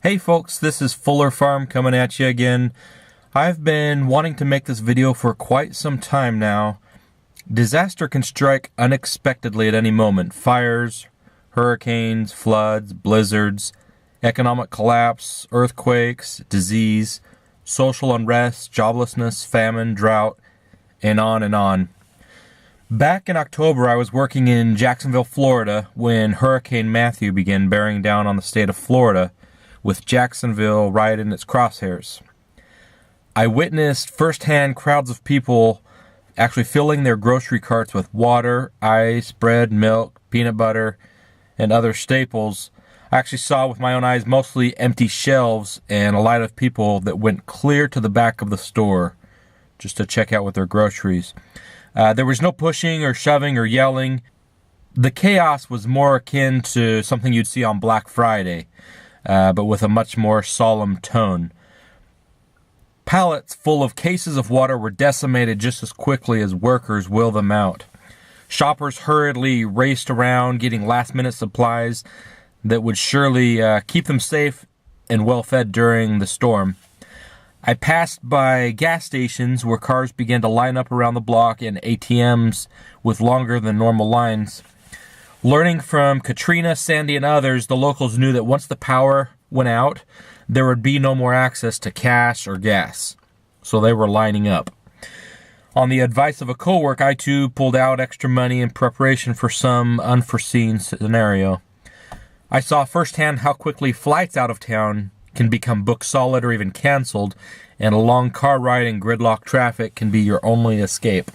Hey folks, this is Fuller Farm coming at you again. I've been wanting to make this video for quite some time now. Disaster can strike unexpectedly at any moment. Fires, hurricanes, floods, blizzards, economic collapse, earthquakes, disease, social unrest, joblessness, famine, drought, and on and on. Back in October, I was working in Jacksonville, Florida, when Hurricane Matthew began bearing down on the state of Florida, with Jacksonville right in its crosshairs. I witnessed firsthand crowds of people actually filling their grocery carts with water, ice, bread, milk, peanut butter, and other staples. I actually saw with my own eyes mostly empty shelves and a line of people that went clear to the back of the store just to check out with their groceries. There was no pushing or shoving or yelling. The chaos was more akin to something you'd see on Black Friday, but with a much more solemn tone. Pallets full of cases of water were decimated just as quickly as workers wheeled them out. Shoppers hurriedly raced around getting last-minute supplies that would surely keep them safe and well-fed during the storm. I passed by gas stations where cars began to line up around the block and ATMs with longer than normal lines. Learning from Katrina, Sandy, and others, the locals knew that once the power went out, there would be no more access to cash or gas. So they were lining up. On the advice of a coworker, I too pulled out extra money in preparation for some unforeseen scenario. I saw firsthand how quickly flights out of town can become booked solid or even canceled, and a long car ride in gridlock traffic can be your only escape.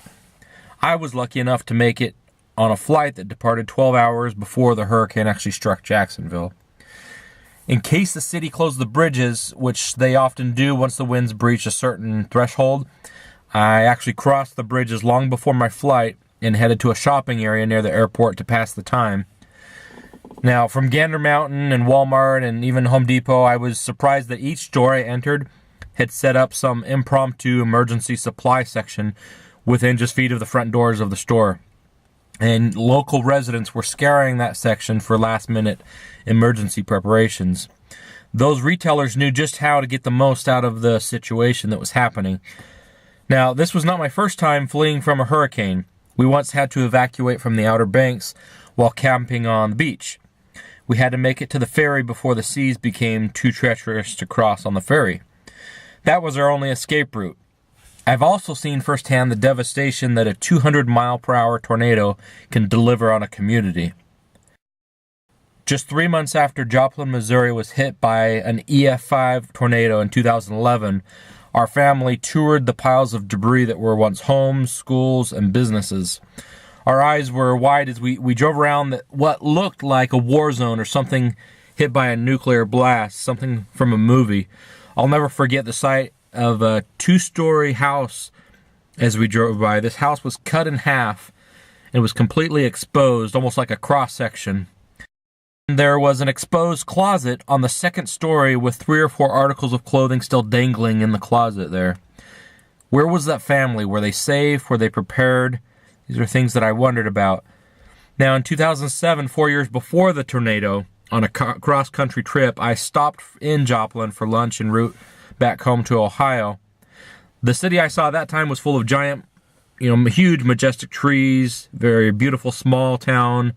I was lucky enough to make it on a flight that departed 12 hours before the hurricane actually struck Jacksonville. In case the city closed the bridges, which they often do once the winds breach a certain threshold, I actually crossed the bridges long before my flight and headed to a shopping area near the airport to pass the time. Now, from Gander Mountain and Walmart and even Home Depot, I was surprised that each store I entered had set up some impromptu emergency supply section within just feet of the front doors of the store. And local residents were scouring that section for last-minute emergency preparations. Those retailers knew just how to get the most out of the situation that was happening. Now, this was not my first time fleeing from a hurricane. We once had to evacuate from the Outer Banks while camping on the beach. We had to make it to the ferry before the seas became too treacherous to cross on the ferry. That was our only escape route. I've also seen firsthand the devastation that a 200-mile-per-hour tornado can deliver on a community. Just 3 months after Joplin, Missouri was hit by an EF5 tornado in 2011, our family toured the piles of debris that were once homes, schools, and businesses. Our eyes were wide as we drove around what looked like a war zone or something hit by a nuclear blast, something from a movie. I'll never forget the sight of a 2-story house as we drove by. This house was cut in half and was completely exposed, almost like a cross-section. There was an exposed closet on the 2nd story with 3 or 4 articles of clothing still dangling in the closet there. Where was that family? Were they safe? Were they prepared? These are things that I wondered about. Now, in 2007, 4 years before the tornado, on a cross-country trip, I stopped in Joplin for lunch en route back home to Ohio. The city I saw at that time was full of giant, huge, majestic trees, very beautiful small town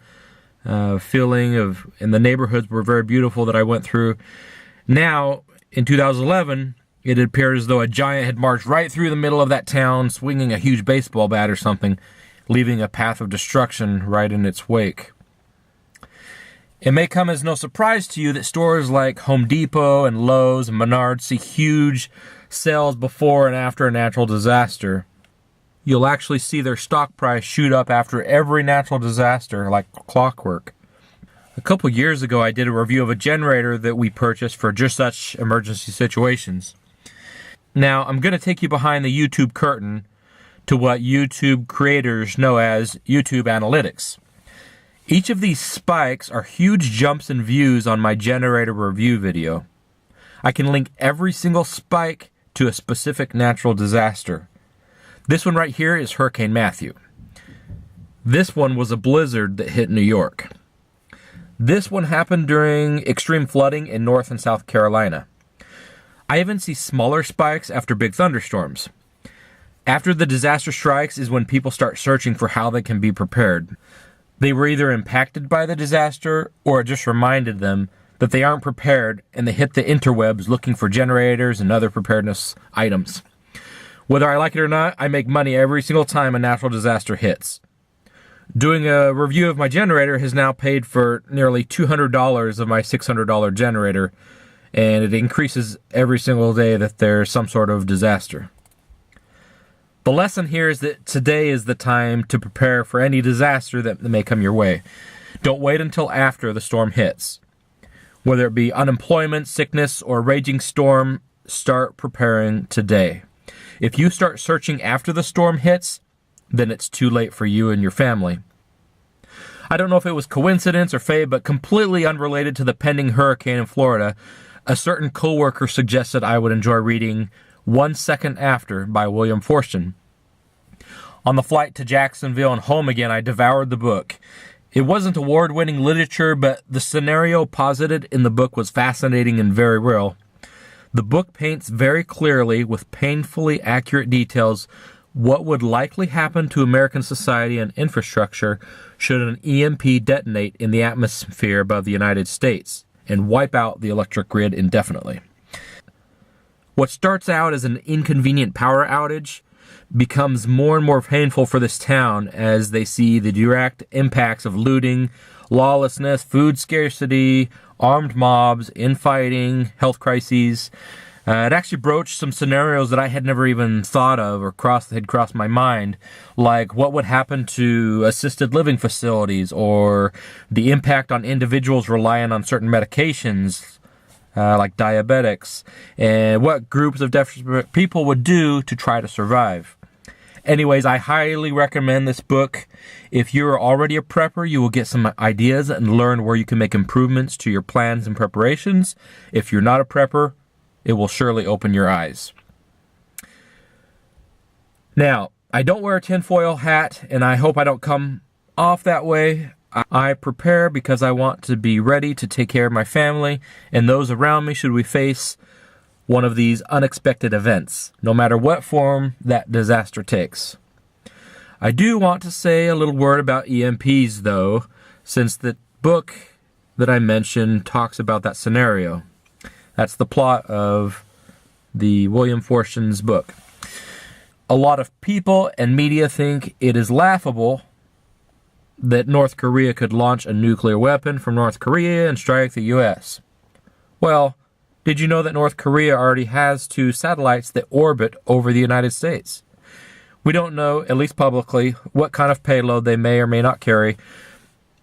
feeling of, and the neighborhoods were very beautiful that I went through. Now, in 2011, it appeared as though a giant had marched right through the middle of that town, swinging a huge baseball bat or something, leaving a path of destruction right in its wake. It may come as no surprise to you that stores like Home Depot and Lowe's and Menards see huge sales before and after a natural disaster. You'll actually see their stock price shoot up after every natural disaster like clockwork. A couple years ago, I did a review of a generator that we purchased for just such emergency situations. Now, I'm going to take you behind the YouTube curtain to what YouTube creators know as YouTube Analytics. Each of these spikes are huge jumps in views on my generator review video. I can link every single spike to a specific natural disaster. This one right here is Hurricane Matthew. This one was a blizzard that hit New York. This one happened during extreme flooding in North and South Carolina. I even see smaller spikes after big thunderstorms. After the disaster strikes is when people start searching for how they can be prepared. They were either impacted by the disaster or it just reminded them that they aren't prepared, and they hit the interwebs looking for generators and other preparedness items. Whether I like it or not, I make money every single time a natural disaster hits. Doing a review of my generator has now paid for nearly $200 of my $600 generator, and it increases every single day that there's some sort of disaster. The lesson here is that today is the time to prepare for any disaster that may come your way. Don't wait until after the storm hits. Whether it be unemployment, sickness, or a raging storm, start preparing today. If you start searching after the storm hits, then it's too late for you and your family. I don't know if it was coincidence or fate, but completely unrelated to the pending hurricane in Florida, a certain coworker suggested I would enjoy reading 1 Second After by William Forstchen. On the flight to Jacksonville and home again, I devoured the book. It wasn't award-winning literature, but the scenario posited in the book was fascinating and very real. The book paints very clearly, with painfully accurate details, what would likely happen to American society and infrastructure should an EMP detonate in the atmosphere above the United States and wipe out the electric grid indefinitely. What starts out as an inconvenient power outage becomes more and more painful for this town as they see the direct impacts of looting, lawlessness, food scarcity, armed mobs, infighting, health crises. It actually broached some scenarios that I had never even thought of or had crossed my mind, like what would happen to assisted living facilities or the impact on individuals relying on certain medications, like diabetics, and what groups of desperate people would do to try to survive. Anyways, I highly recommend this book. If you're already a prepper, you will get some ideas and learn where you can make improvements to your plans and preparations. If you're not a prepper, it will surely open your eyes. Now, I don't wear a tinfoil hat, and I hope I don't come off that way. I prepare because I want to be ready to take care of my family and those around me should we face one of these unexpected events, no matter what form that disaster takes. I do want to say a little word about EMPs, though, since the book that I mentioned talks about that scenario. That's the plot of the William Forstchen's book. A lot of people and media think it is laughable that North Korea could launch a nuclear weapon from North Korea and strike the U.S. Well, did you know that North Korea already has 2 satellites that orbit over the United States? We don't know, at least publicly, what kind of payload they may or may not carry.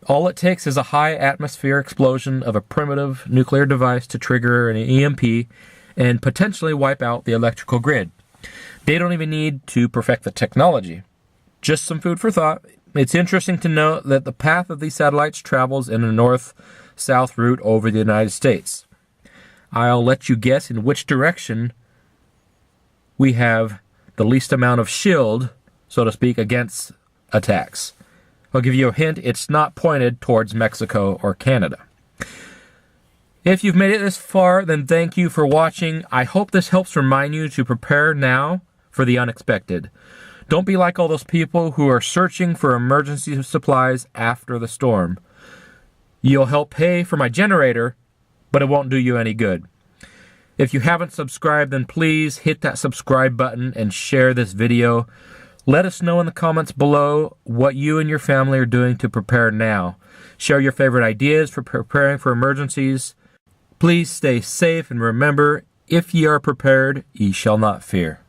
All it takes is a high atmosphere explosion of a primitive nuclear device to trigger an EMP and potentially wipe out the electrical grid. They don't even need to perfect the technology. Just some food for thought. It's interesting to note that the path of these satellites travels in a north-south route over the United States. I'll let you guess in which direction we have the least amount of shield, so to speak, against attacks. I'll give you a hint, it's not pointed towards Mexico or Canada. If you've made it this far, then thank you for watching. I hope this helps remind you to prepare now for the unexpected. Don't be like all those people who are searching for emergency supplies after the storm. You'll help pay for my generator, but it won't do you any good. If you haven't subscribed, then please hit that subscribe button and share this video. Let us know in the comments below what you and your family are doing to prepare now. Share your favorite ideas for preparing for emergencies. Please stay safe and remember, if ye are prepared, ye shall not fear.